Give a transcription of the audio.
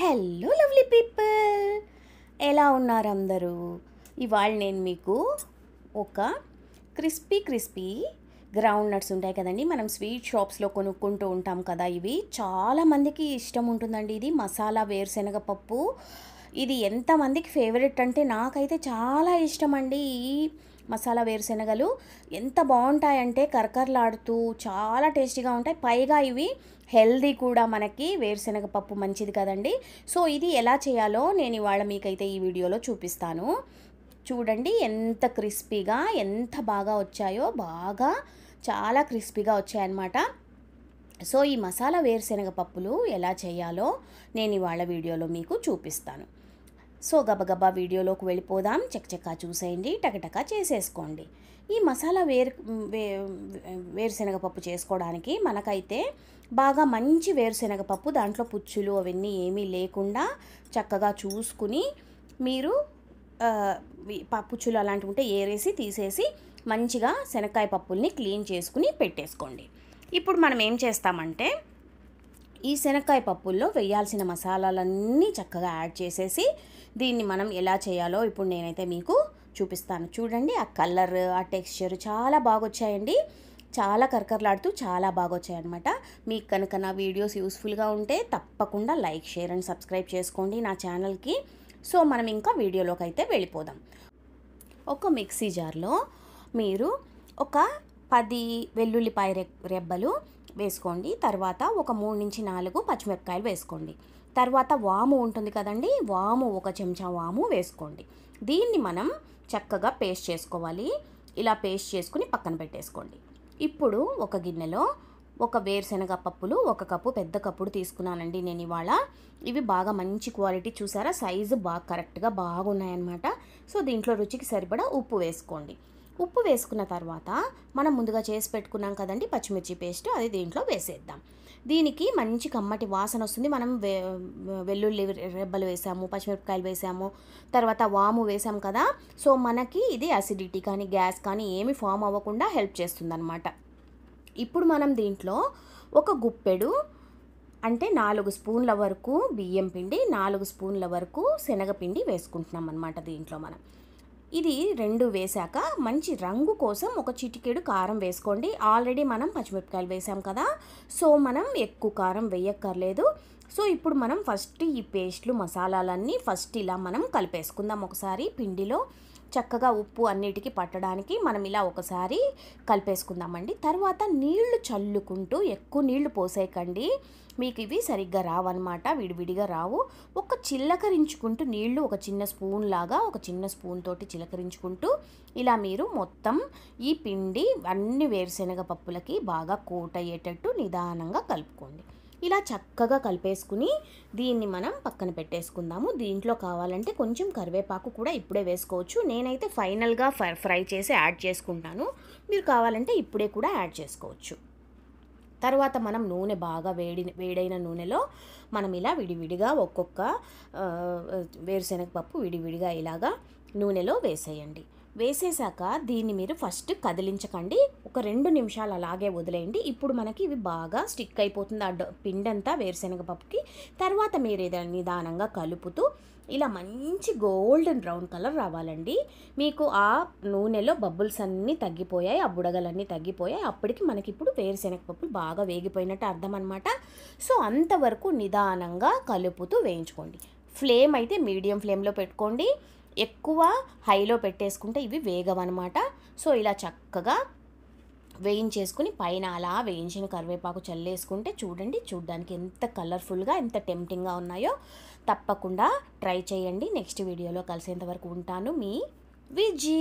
Hello lovely people, ఎలా ఉన్నారు అందరూ? ఇవాళ నేను మీకు ఒక క్రిస్పీ గ్రౌండ్ నట్స్ ఉంటాయి కదండి, మనం స్వీట్ షాప్స్లో కొనుక్కుంటూ ఉంటాం కదా. ఇవి చాలామందికి ఇష్టం ఉంటుందండి. ఇది మసాలా వేరుశనగ పప్పు. ఇది ఎంతమందికి ఫేవరెట్ అంటే నాకైతే చాలా ఇష్టం అండి. ఈ మసాలా వేరుశనగలు ఎంత బాగుంటాయంటే కరకరలాడుతూ చాలా టేస్టీగా ఉంటాయి. పైగా ఇవి హెల్దీ కూడా, మనకి వేరుశనగ పప్పు మంచిది కదండి. సో ఇది ఎలా చేయాలో నేను ఇవాళ మీకైతే ఈ వీడియోలో చూపిస్తాను. చూడండి ఎంత క్రిస్పీగా, ఎంత బాగా వచ్చాయో, చాలా క్రిస్పీగా వచ్చాయన్నమాట. సో ఈ మసాలా వేరుశనగ పప్పులు ఎలా చేయాలో నేను ఇవాళ వీడియోలో మీకు చూపిస్తాను. సో గబగబా వీడియోలోకి వెళ్ళిపోదాం. చకచకా చూసేయండి, టకటకా చేసేసుకోండి. ఈ మసాలా వేరుశనగ పప్పు చేసుకోవడానికి మనకైతే బాగా మంచి వేరుశనగ పప్పు, దాంట్లో పుచ్చులు అవన్నీ ఏమీ లేకుండా చక్కగా చూసుకుని మీరు పుచ్చులు అలాంటివి ఉంటే ఏరేసి తీసేసి మంచిగా శనక్కాయ పప్పుల్ని క్లీన్ చేసుకుని పెట్టేసుకోండి. ఇప్పుడు మనం ఏం చేస్తామంటే ఈ శనక్కాయ పప్పుల్లో వేయాల్సిన మసాలాలన్నీ చక్కగా యాడ్ చేసేసి దీన్ని మనం ఎలా చేయాలో ఇప్పుడు నేనైతే మీకు చూపిస్తాను. చూడండి, ఆ కలర్, ఆ టెక్స్చర్ చాలా బాగా వచ్చాయండి. చాలా కరకరలాడుతూ చాలా బాగా వచ్చాయన్నమాట. మీకు కనుక నా వీడియోస్ యూస్ఫుల్గా ఉంటే తప్పకుండా లైక్, షేర్ అండ్ సబ్స్క్రైబ్ చేసుకోండి నా ఛానల్కి. సో మనం ఇంకా వీడియోలోకి అయితే వెళ్ళిపోదాం. ఒక మిక్సీ జార్లో మీరు ఒక 10 వెల్లుల్లిపాయ రెబ్బలు వేసుకోండి. తర్వాత ఒక 3 నుంచి 4 పచ్చిమిరపకాయలు వేసుకోండి. తర్వాత వాము ఉంటుంది కదండి, వాము 1 చెంచా వాము వేసుకోండి. దీన్ని మనం చక్కగా పేస్ట్ చేసుకోవాలి. ఇలా పేస్ట్ చేసుకుని పక్కన పెట్టేసుకోండి. ఇప్పుడు ఒక గిన్నెలో ఒక వేరుశనగ పప్పులు 1 కప్పు, పెద్ద కప్పుడు తీసుకున్నానండి నేను ఇవాళ. ఇవి బాగా మంచి క్వాలిటీ, చూసారా సైజు బాగా కరెక్ట్గా బాగున్నాయన్నమాట. సో దీంట్లో రుచికి సరిపడా ఉప్పు వేసుకోండి. ఉప్పు వేసుకున్న తర్వాత మనం ముందుగా చేసి పెట్టుకున్నాం కదండి పచ్చిమిర్చి పేస్ట్, అది దీంట్లో వేసేద్దాం. దీనికి మంచి కమ్మటి వాసన వస్తుంది. మనం వెల్లుల్లి రెబ్బలు వేసాము, పచ్చిమిరపకాయలు వేసాము, తర్వాత వాము వేసాము కదా. సో మనకి ఇది అసిడిటీ కానీ గ్యాస్ కానీ ఏమి ఫామ్ అవ్వకుండా హెల్ప్ చేస్తుంది అన్నమాట. ఇప్పుడు మనం దీంట్లో ఒక గుప్పెడు అంటే 4 స్పూన్ల వరకు బియ్యం పిండి, 4 స్పూన్ల వరకు శనగపిండి వేసుకుంటున్నాం అన్నమాట. దీంట్లో మనం ఇది 2 వేసాక మంచి రంగు కోసం ఒక చిటికెడు కారం వేసుకోండి. ఆల్రెడీ మనం పచ్చిమిరపకాయలు వేసాం కదా, సో మనం ఎక్కువ కారం వేయక్కర్లేదు. సో ఇప్పుడు మనం ఫస్ట్ ఈ పేస్ట్లు, మసాలాలన్నీ ఫస్ట్ ఇలా మనం కలిపేసుకుందాం. ఒకసారి పిండిలో చక్కగా ఉప్పు అన్నిటికీ పట్టడానికి మనం ఇలా ఒకసారి కలిపేసుకుందామండి. తర్వాత నీళ్లు చల్లుకుంటూ, ఎక్కువ నీళ్లు పోసేయకండి, మీకు ఇవి సరిగ్గా రావన్నమాట, విడివిడిగా రావు. ఒక చిలకరించుకుంటూ నీళ్లు ఒక చిన్న స్పూన్ లాగా, ఒక చిన్న స్పూన్ తోటి చిలకరించుకుంటూ ఇలా మీరు మొత్తం ఈ పిండి అన్ని వేరుశనగ పప్పులకి బాగా కోట్ అయ్యేటట్టు నిదానంగా కలుపుకోండి. ఇలా చక్కగా కలిపేసుకుని దీన్ని మనం పక్కన పెట్టేసుకుందాము. దీంట్లో కావాలంటే కొంచెం కరివేపాకు కూడా ఇప్పుడే వేసుకోవచ్చు. నేనైతే ఫైనల్గా ఫ్రై చేసి యాడ్ చేసుకుంటాను. మీరు కావాలంటే ఇప్పుడే కూడా యాడ్ చేసుకోవచ్చు. తర్వాత మనం నూనె బాగా వేడైన నూనెలో మనం ఇలా విడివిడిగా ఒక్కొక్క వేరుశనగ పప్పు విడివిడిగా ఇలాగా నూనెలో వేసేయండి. వేసేసాక దీన్ని మీరు ఫస్ట్ కదిలించకండి, ఒక 2 నిమిషాలు అలాగే వదిలేయండి. ఇప్పుడు మనకి ఇవి బాగా స్టిక్ అయిపోతుంది ఆ పిండంతా వేరుశనగ పప్పుకి. తర్వాత మీరు ఏదైనా నిదానంగా కలుపుతూ ఇలా మంచి గోల్డెన్ బ్రౌన్ కలర్ రావాలండి. మీకు ఆ నూనెలో బబుల్స్ అన్నీ తగ్గిపోయాయి, ఆ బుడగలన్నీ తగ్గిపోయాయి. అప్పటికి మనకి ఇప్పుడు వేరుశనగ పప్పులు బాగా వేగిపోయినట్టు అర్థం అనమాట. సో అంతవరకు నిదానంగా కలుపుతూ వేయించుకోండి. ఫ్లేమ్ అయితే మీడియం ఫ్లేమ్లో పెట్టుకోండి, ఎక్కువ హైలో పెట్టేసుకుంటే ఇవి వేగవన్నమాట. సో ఇలా చక్కగా వేయించేసుకుని పైన అలా వేయించిన కరివేపాకు చల్లేసుకుంటే చూడండి, చూడ్డానికి ఎంత కలర్ఫుల్గా, ఎంత టెంప్టింగ్గా ఉన్నాయో. తప్పకుండా ట్రై చేయండి. నెక్స్ట్ వీడియోలో కలిసేంత వరకు ఉంటాను, మీ విజీ.